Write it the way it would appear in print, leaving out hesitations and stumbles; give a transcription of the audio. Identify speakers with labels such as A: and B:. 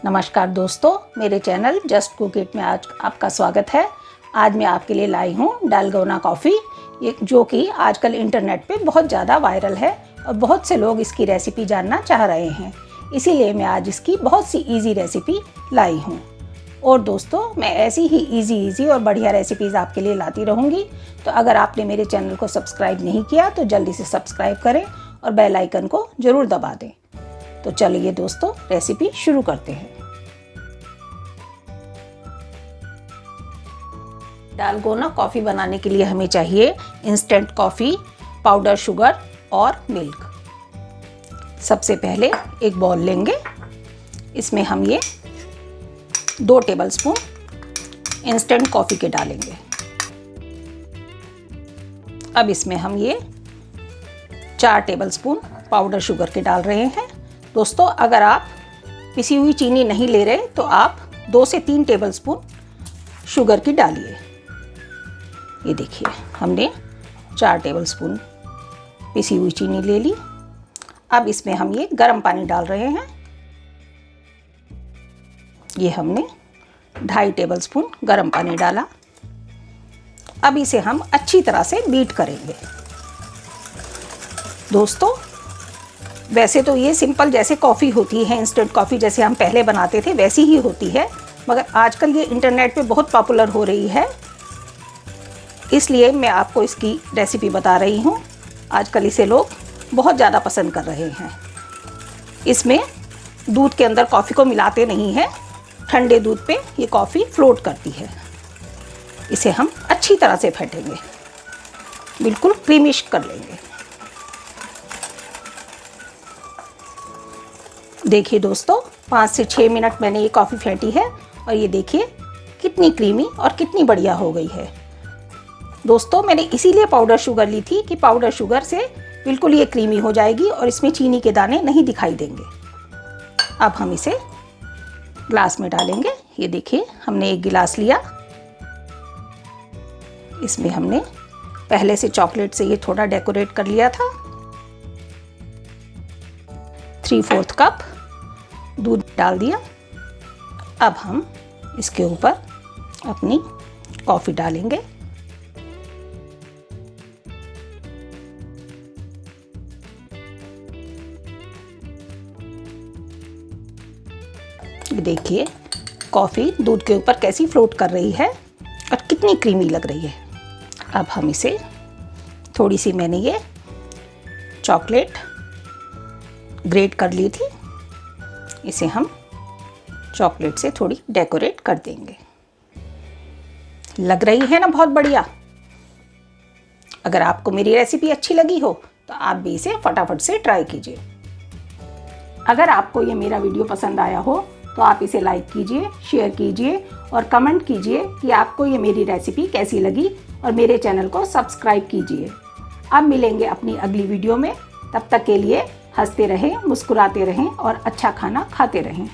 A: नमस्कार दोस्तों, मेरे चैनल जस्ट कुक इट में आज आपका स्वागत है। आज मैं आपके लिए लाई हूँ डालगोना कॉफ़ी, जो कि आजकल इंटरनेट पे बहुत ज़्यादा वायरल है और बहुत से लोग इसकी रेसिपी जानना चाह रहे हैं। इसीलिए मैं आज इसकी बहुत सी इजी रेसिपी लाई हूँ। और दोस्तों, मैं ऐसी ही इजी और बढ़िया रेसिपीज़ आपके लिए लाती रहूँगी। तो अगर आपने मेरे चैनल को सब्सक्राइब नहीं किया तो जल्दी से सब्सक्राइब करें और बेल आइकन को ज़रूर दबा दें। तो चलिए दोस्तों, रेसिपी शुरू करते हैं। डालगोना कॉफ़ी बनाने के लिए हमें चाहिए इंस्टेंट कॉफ़ी, पाउडर शुगर और मिल्क। सबसे पहले एक बाउल लेंगे, इसमें हम ये 2 टेबलस्पून इंस्टेंट कॉफ़ी के डालेंगे। अब इसमें हम ये 4 टेबलस्पून पाउडर शुगर के डाल रहे हैं। दोस्तों, अगर आप पिसी हुई चीनी नहीं ले रहे तो आप 2 से 3 टेबलस्पून शुगर की डालिए। ये देखिए, हमने 4 टेबलस्पून पिसी हुई चीनी ले ली। अब इसमें हम ये गर्म पानी डाल रहे हैं। ये हमने 2.5 टेबलस्पून गर्म पानी डाला। अब इसे हम अच्छी तरह से बीट करेंगे। दोस्तों, वैसे तो ये सिंपल जैसे कॉफ़ी होती है, इंस्टेंट कॉफ़ी जैसे हम पहले बनाते थे वैसी ही होती है, मगर आजकल ये इंटरनेट पे बहुत पॉपुलर हो रही है, इसलिए मैं आपको इसकी रेसिपी बता रही हूँ। आजकल इसे लोग बहुत ज़्यादा पसंद कर रहे हैं। इसमें दूध के अंदर कॉफ़ी को मिलाते नहीं हैं, ठंडे दूध पे ये कॉफ़ी फ्लोट करती है। इसे हम अच्छी तरह से फेंटेंगे, बिल्कुल क्रीमिश कर लेंगे। देखिए दोस्तों, 5 से 6 मिनट मैंने ये कॉफ़ी फेंटी है और ये देखिए कितनी क्रीमी और कितनी बढ़िया हो गई है। दोस्तों, मैंने इसीलिए पाउडर शुगर ली थी कि पाउडर शुगर से बिल्कुल ये क्रीमी हो जाएगी और इसमें चीनी के दाने नहीं दिखाई देंगे। अब हम इसे ग्लास में डालेंगे। ये देखिए, हमने एक गिलास लिया। इसमें हमने पहले से चॉकलेट से ये थोड़ा डेकोरेट कर लिया था। 3/4 कप दूध डाल दिया। अब हम इसके ऊपर अपनी कॉफ़ी डालेंगे। देखिए, कॉफ़ी दूध के ऊपर कैसी फ्लोट कर रही है और कितनी क्रीमी लग रही है। अब हम इसे थोड़ी सी, मैंने ये चॉकलेट ग्रेट कर ली थी, इसे हम चॉकलेट से थोड़ी डेकोरेट कर देंगे। लग रही है ना बहुत बढ़िया। अगर आपको मेरी रेसिपी अच्छी लगी हो तो आप भी इसे फटाफट से ट्राई कीजिए। अगर आपको ये मेरा वीडियो पसंद आया हो तो आप इसे लाइक कीजिए, शेयर कीजिए और कमेंट कीजिए कि आपको ये मेरी रेसिपी कैसी लगी, और मेरे चैनल को सब्सक्राइब कीजिए। अब मिलेंगे अपनी अगली वीडियो में। तब तक के लिए हंसते रहें, मुस्कुराते रहें और अच्छा खाना खाते रहें।